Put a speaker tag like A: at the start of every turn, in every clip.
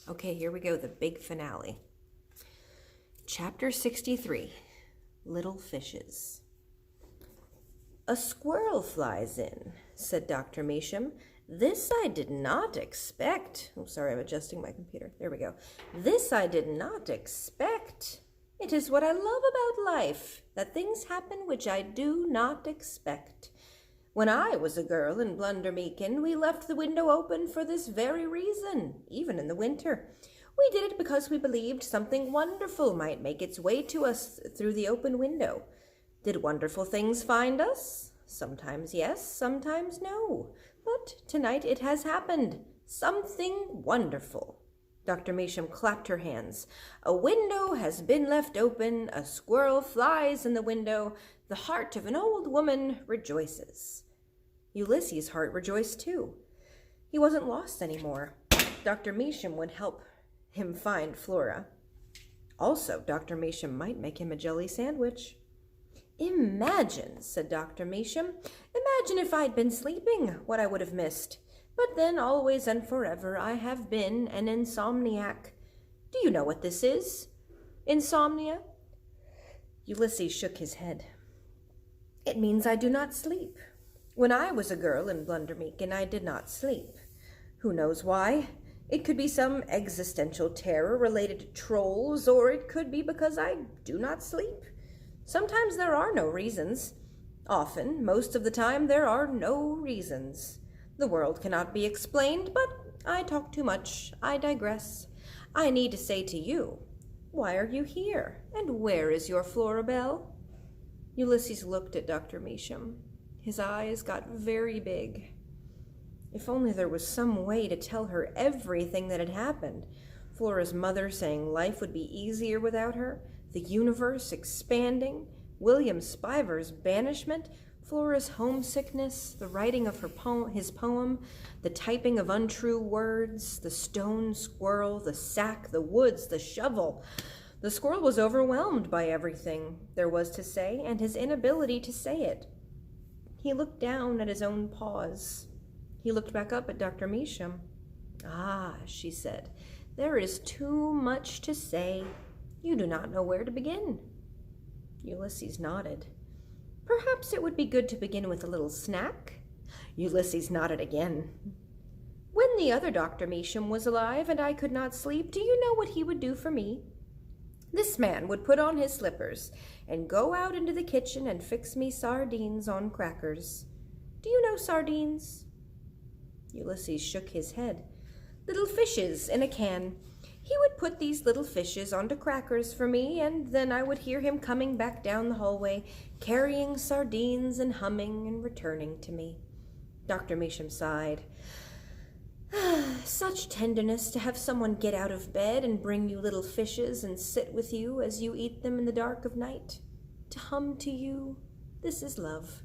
A: Okay, here we go, the big finale. Chapter 63, Little Fishes. "A squirrel flies in," said Dr. Measham. "This I did not expect." Oh, sorry, I'm adjusting my computer. There we go. "This I did not expect. It is what I love about life, that things happen which I do not expect. When I was a girl in Blundermeakin, we left the window open for this very reason, even in the winter. We did it because we believed something wonderful might make its way to us through the open window. Did wonderful things find us? Sometimes yes, sometimes no. But tonight it has happened. Something wonderful." Dr. Measham clapped her hands. "A window has been left open. A squirrel flies in the window. The heart of an old woman rejoices." Ulysses' heart rejoiced too. He wasn't lost anymore. Dr. Measham would help him find Flora. Also, Dr. Measham might make him a jelly sandwich. "Imagine," said Dr. Measham, "imagine if I'd been sleeping, what I would have missed. But then, always and forever, I have been an insomniac. Do you know what this is? Insomnia?" Ulysses shook his head. "It means I do not sleep. When I was a girl in Blundermeakin, I did not sleep. Who knows why? It could be some existential terror related to trolls, or it could be because I do not sleep. Sometimes there are no reasons. Often, most of the time, there are no reasons. The world cannot be explained, but I talk too much. I digress. I need to say to you, why are you here? And where is your Florabelle?" Ulysses looked at Dr. Measham. His eyes got very big. If only there was some way to tell her everything that had happened. Flora's mother saying life would be easier without her, the universe expanding, William Spiver's banishment, Flora's homesickness, the writing of his poem, the typing of untrue words, the stone squirrel, the sack, the woods, the shovel. The squirrel was overwhelmed by everything there was to say and his inability to say it. He looked down at his own paws. He looked back up at Dr. Measham. "Ah," she said, "there is too much to say. You do not know where to begin." Ulysses nodded. "Perhaps it would be good to begin with a little snack." Ulysses nodded again. "When the other Dr. Measham was alive and I could not sleep, do you know what he would do for me? This man would put on his slippers and go out into the kitchen and fix me sardines on crackers. Do you know sardines?" Ulysses shook his head. "Little fishes in a can. He would put these little fishes onto crackers for me, and then I would hear him coming back down the hallway, carrying sardines and humming and returning to me." Dr. Measham sighed. "Such tenderness to have someone get out of bed and bring you little fishes and sit with you as you eat them in the dark of night. To hum to you, this is love."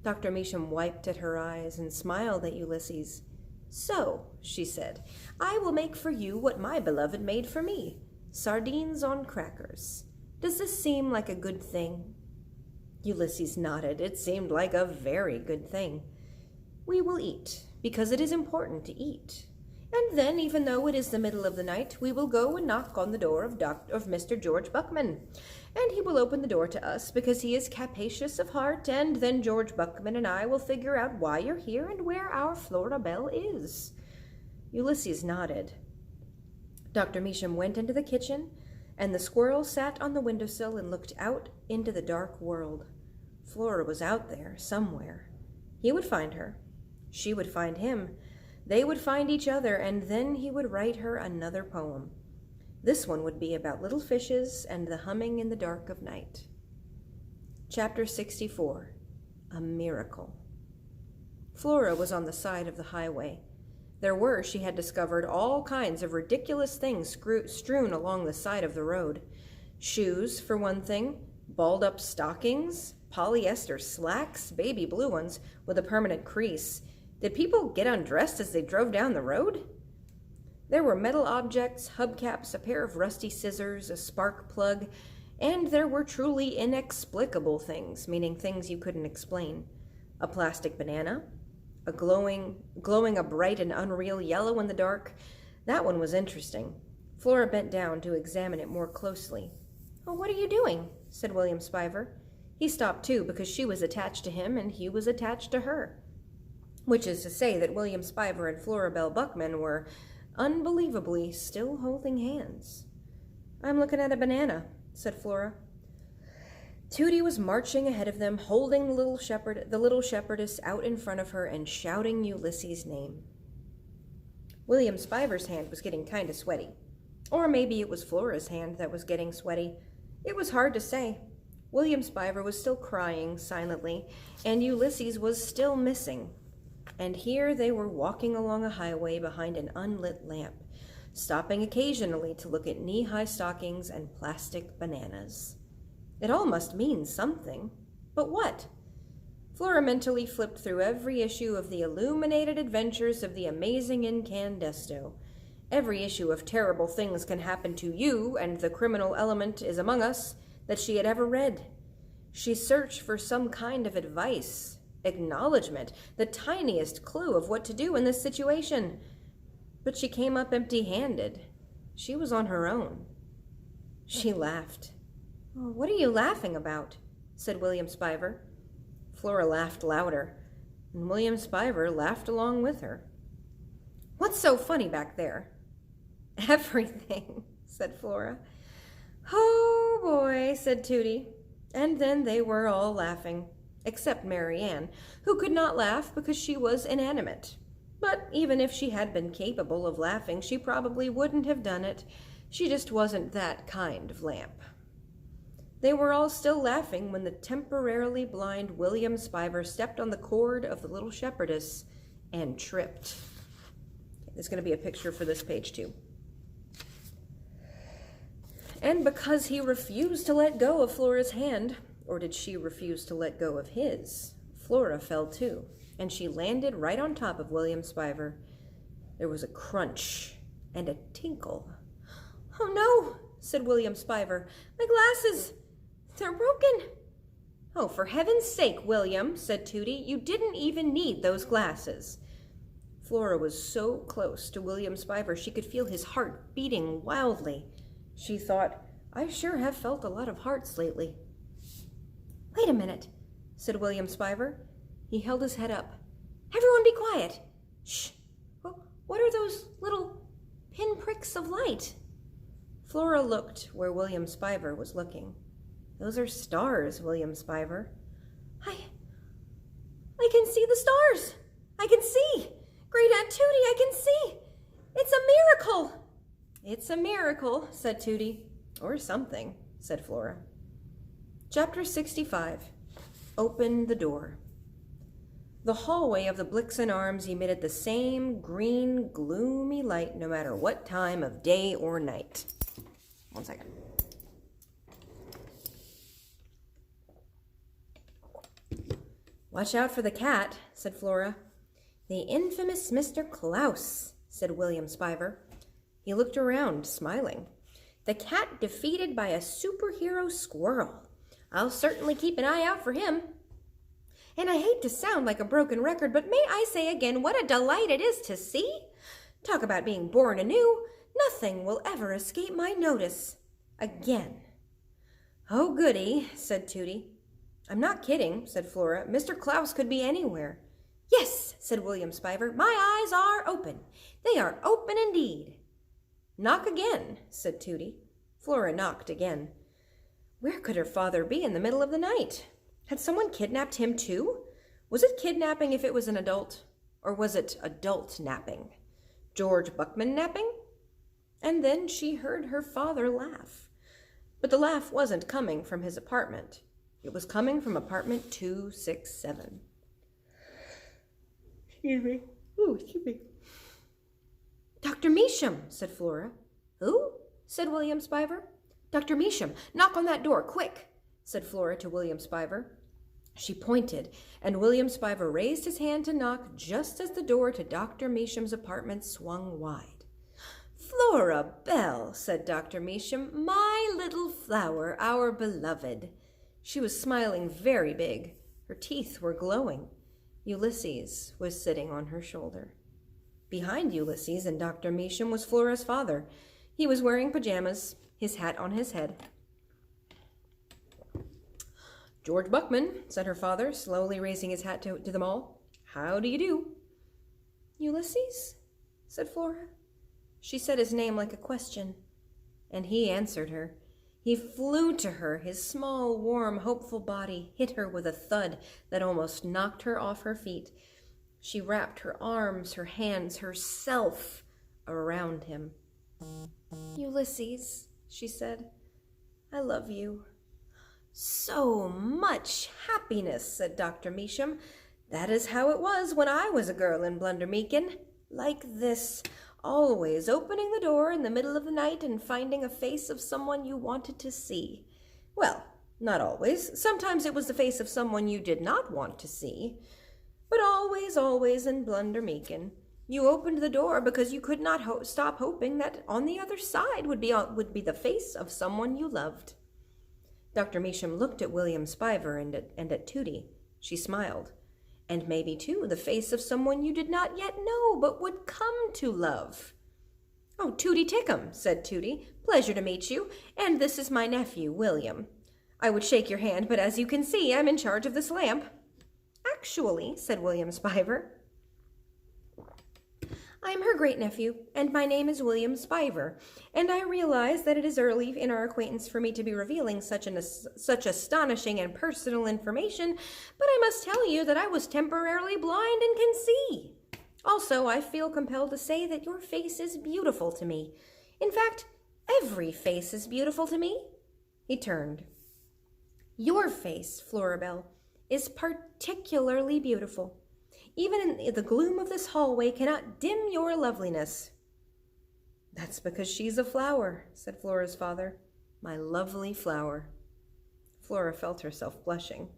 A: Dr. Measham wiped at her eyes and smiled at Ulysses. "So," she said, "I will make for you what my beloved made for me, sardines on crackers. Does this seem like a good thing?" Ulysses nodded. It seemed like a very good thing. "We will eat, because it is important to eat. And then, even though it is the middle of the night, we will go and knock on the door of Mr. George Buckman. And he will open the door to us, because he is capacious of heart, and then George Buckman and I will figure out why you're here and where our Florabelle is." Ulysses nodded. Dr. Measham went into the kitchen, and the squirrel sat on the windowsill and looked out into the dark world. Flora was out there, somewhere. He would find her. She would find him. They would find each other, and then he would write her another poem. This one would be about little fishes and the humming in the dark of night. Chapter 64, A Miracle. Flora was on the side of the highway. There were, she had discovered, all kinds of ridiculous things strewn along the side of the road. Shoes, for one thing, balled-up stockings, polyester slacks, baby blue ones with a permanent crease. Did people get undressed as they drove down the road? There were metal objects, hubcaps, a pair of rusty scissors, a spark plug, and there were truly inexplicable things, meaning things you couldn't explain. A plastic banana, glowing a bright and unreal yellow in the dark, That one was interesting. Flora bent down to examine it more closely. "Oh, what are you doing?" said William Spiver. He stopped too because she was attached to him and he was attached to her. Which is to say that William Spiver and Flora Belle Buckman were unbelievably still holding hands. "I'm looking at a banana," said Flora. Tootie was marching ahead of them, holding the little shepherdess out in front of her and shouting Ulysses' name. William Spiver's hand was getting kind of sweaty. Or maybe it was Flora's hand that was getting sweaty. It was hard to say. William Spiver was still crying silently, and Ulysses was still missing. And here they were walking along a highway behind an unlit lamp, stopping occasionally to look at knee-high stockings and plastic bananas. It all must mean something. But what? Flora mentally flipped through every issue of the Illuminated Adventures of the Amazing Incandesto, every issue of Terrible Things Can Happen to You and The Criminal Element Is Among Us that she had ever read. She searched for some kind of advice, acknowledgement, the tiniest clue of what to do in this situation. But she came up empty-handed. She was on her own. She laughed. "Oh, what are you laughing about?" said William Spiver. Flora laughed louder, and William Spiver laughed along with her. "What's so funny back there?" "Everything," said Flora. "Oh, boy," said Tootie. And then they were all laughing, except Mary Ann, who could not laugh because she was inanimate. But even if she had been capable of laughing, she probably wouldn't have done it. She just wasn't that kind of lamp. They were all still laughing when the temporarily blind William Spiver stepped on the cord of the little shepherdess and tripped. There's going to be a picture for this page too. And because he refused to let go of Flora's hand, or did she refuse to let go of his, Flora fell too, and she landed right on top of William Spiver. There was a crunch and a tinkle. "Oh no," said William Spiver. "My glasses! They're broken." "Oh, for heaven's sake, William," said Tootie, "you didn't even need those glasses." Flora was so close to William Spiver she could feel his heart beating wildly. She thought, "I sure have felt a lot of hearts lately." "Wait a minute," said William Spiver. He held his head up. "Everyone be quiet. Shh. What are those little pinpricks of light?" Flora looked where William Spiver was looking. "Those are stars, William Spiver." I can see the stars. I can see. Great Aunt Tootie, I can see. It's a miracle." "It's a miracle," said Tootie. "Or something," said Flora. Chapter 65. Open the door. The hallway of the Blixen Arms emitted the same green, gloomy light no matter what time of day or night. One second. "Watch out for the cat," said Flora. "The infamous Mr. Klaus," said William Spiver. He looked around, smiling. "The cat defeated by a superhero squirrel. I'll certainly keep an eye out for him. And I hate to sound like a broken record, but may I say again what a delight it is to see? Talk about being born anew. Nothing will ever escape my notice. Again." "Oh, goody," said Tootie. "I'm not kidding," said Flora. "Mr. Klaus could be anywhere." "Yes," said William Spiver. "My eyes are open. They are open indeed." "Knock again," said Tootie. Flora knocked again. Where could her father be in the middle of the night? Had someone kidnapped him too? Was it kidnapping if it was an adult? Or was it adult napping? George Buckman napping? And then she heard her father laugh. But the laugh wasn't coming from his apartment. It was coming from apartment 267. Excuse me. Ooh, excuse me. "Dr. Measham," said Flora. "Who?" said William Spiver. "Dr. Measham, knock on that door, quick," said Flora to William Spiver. She pointed, and William Spiver raised his hand to knock just as the door to Dr. Measham's apartment swung wide. "Flora Belle," said Dr. Measham, "my little flower, our beloved." She was smiling very big. Her teeth were glowing. Ulysses was sitting on her shoulder. Behind Ulysses and Dr. Measham was Flora's father. He was wearing pajamas, his hat on his head. "George Buckman," said her father, slowly raising his hat to them all. "How do you do?" "Ulysses?" said Flora. She said his name like a question, and he answered her. He flew to her. His small, warm, hopeful body hit her with a thud that almost knocked her off her feet. She wrapped her arms, her hands, herself around him. "Ulysses," she said, "I love you." "So much happiness," said Dr. Measham. "That is how it was when I was a girl in Blundermeakin. Like this, always opening the door in the middle of the night and finding a face of someone you wanted to see. Well, not always. Sometimes it was the face of someone you did not want to see. But always, always in Blundermeakin, you opened the door because you could not stop hoping that on the other side would be the face of someone you loved." Dr. Measham looked at William Spiver and at Tooty. She smiled. "And maybe, too, the face of someone you did not yet know, but would come to love." "Oh, Tooty Tickum," said Tooty. "Pleasure to meet you, and this is my nephew, William. I would shake your hand, but as you can see, I'm in charge of this lamp." "Actually," said William Spiver, "I am her great-nephew, and my name is William Spiver, and I realize that it is early in our acquaintance for me to be revealing such astonishing and personal information, but I must tell you that I was temporarily blind and can see. Also, I feel compelled to say that your face is beautiful to me. In fact, every face is beautiful to me." He turned. "Your face, Florabelle, is particularly beautiful. Even in the gloom of this hallway cannot dim your loveliness." "That's because she's a flower," said Flora's father. "My lovely flower." Flora felt herself blushing.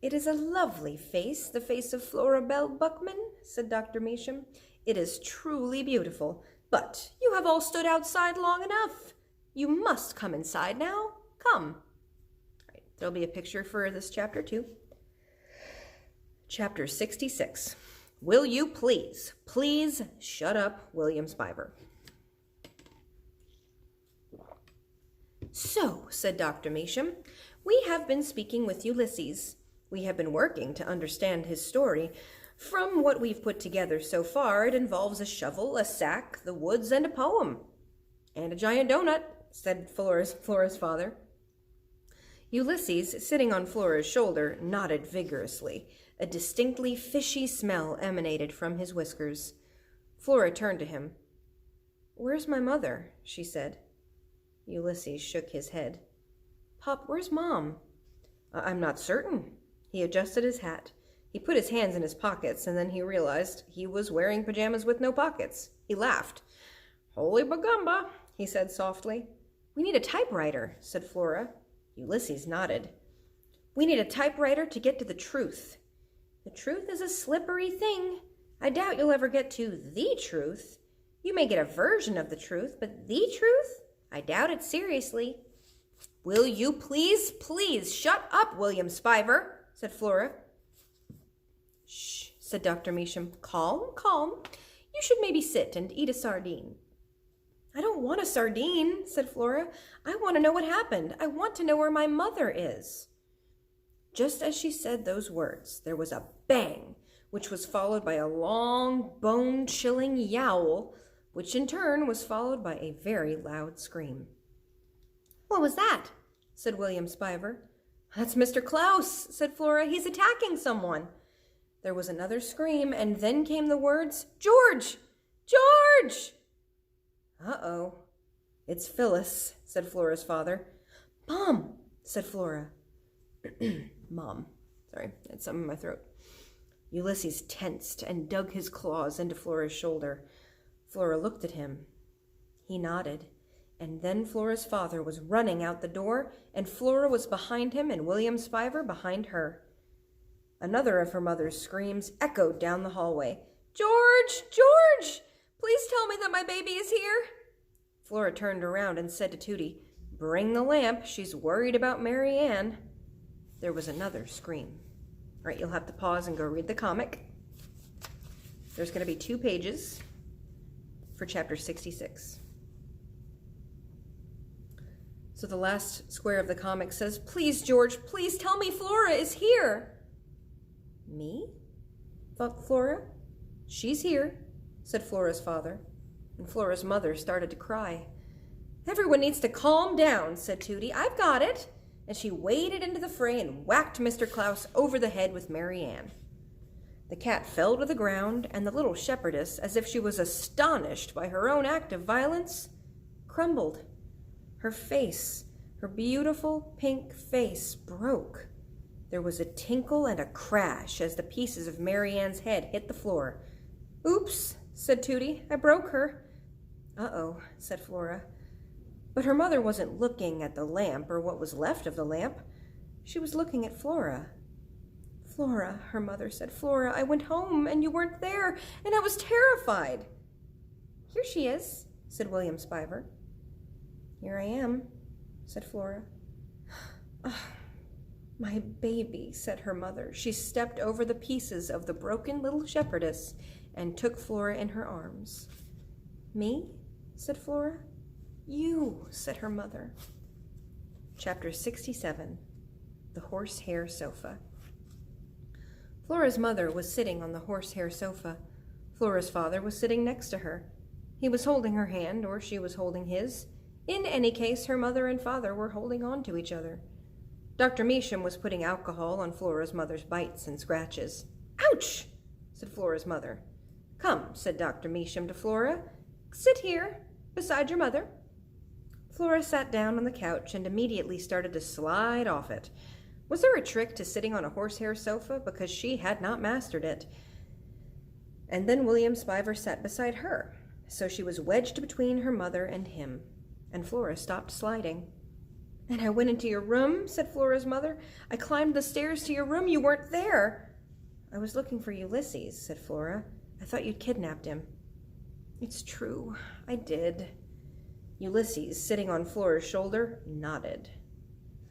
A: "It is a lovely face, the face of Florabelle Buckman," said Dr. Measham. "It is truly beautiful. But you have all stood outside long enough. You must come inside now. Come." All right, there'll be a picture for this chapter too. Chapter 66. Will you please shut up, William Spiver? "So," said Dr. Measham, "we have been speaking with Ulysses. We have been working to understand his story. From what we've put together so far, it involves a shovel, a sack, the woods, and a poem." "And a giant donut," said Flora's father. Ulysses, sitting on Flora's shoulder, nodded vigorously. A distinctly fishy smell emanated from his whiskers. Flora turned to him. "Where's my mother?" she said. Ulysses shook his head. "Pop, where's Mom?" "I'm not certain." He adjusted his hat. He put his hands in his pockets, and then he realized he was wearing pajamas with no pockets. He laughed. "Holy bagumba," he said softly. "We need a typewriter," said Flora. Ulysses nodded. "We need a typewriter to get to the truth." "The truth is a slippery thing. I doubt you'll ever get to the truth. You may get a version of the truth, but the truth? I doubt it seriously." "Will you please shut up, William Spiver," said Flora. "Shh," said Dr. Measham. Calm. You should maybe sit and eat a sardine." "I don't want a sardine," said Flora. "I want to know what happened. I want to know where my mother is." Just as she said those words, there was a bang, which was followed by a long, bone-chilling yowl, which in turn was followed by a very loud scream. "What was that?" said William Spiver. "That's Mr. Klaus," said Flora. "He's attacking someone." There was another scream, and then came the words, "George! George!" "Uh-oh. It's Phyllis," said Flora's father. "Mom," said Flora. Mom. Sorry, I had something in my throat. Ulysses tensed and dug his claws into Flora's shoulder. Flora looked at him. He nodded, and then Flora's father was running out the door, and Flora was behind him and William Spiver behind her. Another of her mother's screams echoed down the hallway. "George! George! Please tell me that my baby is here." Flora turned around and said to Tooty, "Bring the lamp. She's worried about Mary Ann." There was another scream. All right, you'll have to pause and go read the comic. There's going to be 2 pages for chapter 66. So the last square of the comic says, "Please, George, please tell me Flora is here." "Me?" thought Flora. "She's here," said Flora's father, and Flora's mother started to cry. "Everyone needs to calm down," said Tootie. "I've got it." And she waded into the fray and whacked Mr. Klaus over the head with Mary Ann. The cat fell to the ground, and the little shepherdess, as if she was astonished by her own act of violence, crumbled. Her face, her beautiful pink face, broke. There was a tinkle and a crash as the pieces of Mary Ann's head hit the floor. "Oops," said Tootie. "I broke her." "Uh-oh," said Flora. But her mother wasn't looking at the lamp or what was left of the lamp. She was looking at Flora. "Flora," her mother said, "Flora, I went home and you weren't there, and I was terrified." "Here she is," said William Spiver. "Here I am," said Flora. "Oh, my baby," said her mother. She stepped over the pieces of the broken little shepherdess and took Flora in her arms. "Me?" said Flora. "You," said her mother. Chapter 67, The Horsehair Sofa. Flora's mother was sitting on the horsehair sofa. Flora's father was sitting next to her. He was holding her hand, or she was holding his. In any case, her mother and father were holding on to each other. Dr. Measham was putting alcohol on Flora's mother's bites and scratches. "Ouch!" said Flora's mother. "Come," said Dr. Measham to Flora. "Sit here, beside your mother." Flora sat down on the couch and immediately started to slide off it. Was there a trick to sitting on a horsehair sofa? Because she had not mastered it. And then William Spiver sat beside her, so she was wedged between her mother and him, and Flora stopped sliding. "And I went into your room," said Flora's mother. "I climbed the stairs to your room. You weren't there." "I was looking for Ulysses," said Flora. "I thought you'd kidnapped him." "It's true, I did." Ulysses, sitting on Flora's shoulder, nodded.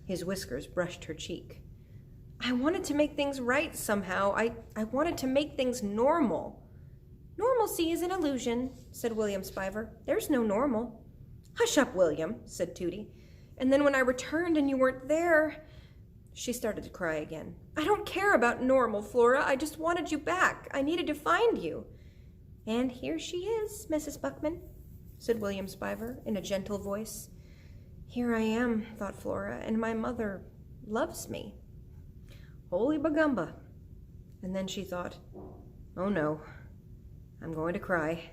A: His whiskers brushed her cheek. "I wanted to make things right somehow. I wanted to make things normal." "Normalcy is an illusion," said William Spiver. "There's no normal." "Hush up, William," said Tootie. "And then when I returned and you weren't there..." She started to cry again. "I don't care about normal, Flora. I just wanted you back. I needed to find you." "And here she is, Mrs. Buckman," said William Spiver in a gentle voice. "Here I am," thought Flora, "and my mother loves me." Holy bagumba. And then she thought, "Oh no, I'm going to cry."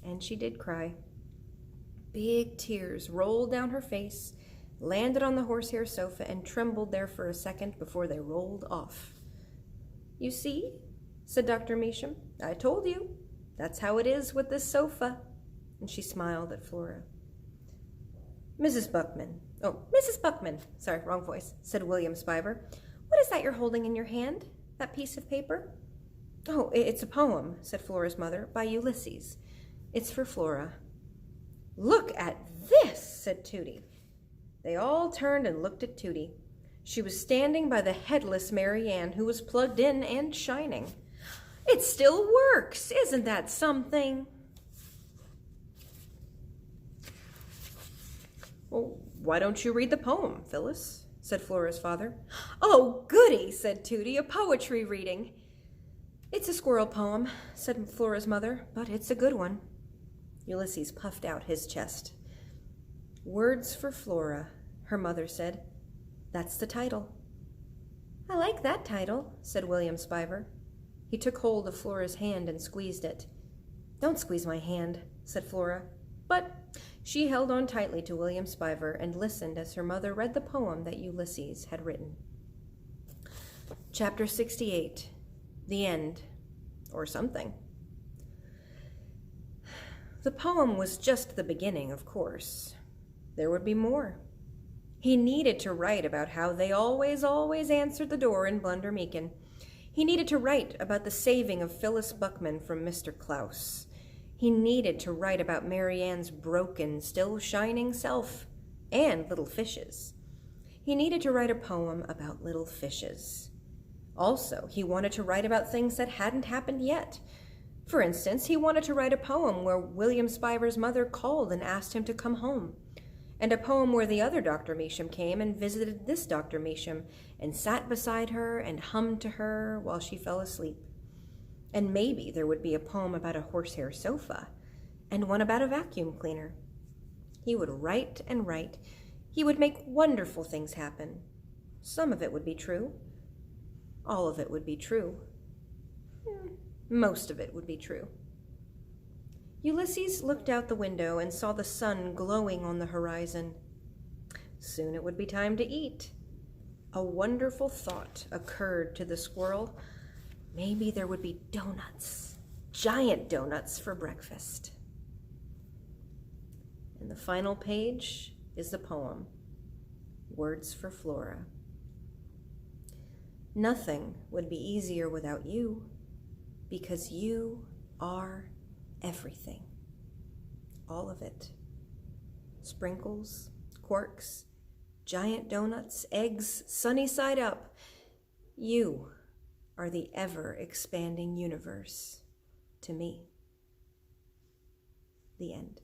A: And she did cry. Big tears rolled down her face, landed on the horsehair sofa, and trembled there for a second before they rolled off. "You see," said Dr. Measham, "I told you. That's how it is with this sofa." And she smiled at Flora. "Mrs. Buckman," sorry, wrong voice, said William Spiver. "What is that you're holding in your hand, that piece of paper?" "Oh, it's a poem," said Flora's mother, "by Ulysses. It's for Flora." "Look at this," said Tootie. They all turned and looked at Tootie. She was standing by the headless Mary Ann, who was plugged in and shining. "It still works! Isn't that something?" "Well, why don't you read the poem, Phyllis?" said Flora's father. "Oh, goody," said Tootie, "a poetry reading." "It's a squirrel poem," said Flora's mother, "but it's a good one." Ulysses puffed out his chest. "Words for Flora," her mother said. "That's the title." "I like that title," said William Spiver. He took hold of Flora's hand and squeezed it. "Don't squeeze my hand," said Flora. But she held on tightly to William Spiver and listened as her mother read the poem that Ulysses had written. Chapter 68, The End, or something. The poem was just the beginning, of course. There would be more. He needed to write about how they always answered the door in Blunder Meakin. He needed to write about the saving of Phyllis Buckman from Mr. Klaus. He needed to write about Mary Ann's broken, still shining self, and little fishes. He needed to write a poem about little fishes. Also, he wanted to write about things that hadn't happened yet. For instance, he wanted to write a poem where William Spiver's mother called and asked him to come home, and a poem where the other Dr. Measham came and visited this Dr. Measham and sat beside her and hummed to her while she fell asleep. And maybe there would be a poem about a horsehair sofa and one about a vacuum cleaner. He would write and write. He would make wonderful things happen. Some of it would be true. All of it would be true. Most of it would be true. Ulysses looked out the window and saw the sun glowing on the horizon. Soon it would be time to eat. A wonderful thought occurred to the squirrel. Maybe there would be donuts, giant donuts for breakfast. And the final page is the poem, Words for Flora. Nothing would be easier without you, because you are everything. All of it. Sprinkles, quarks, giant donuts, eggs, sunny side up. You are the ever-expanding universe to me. The end.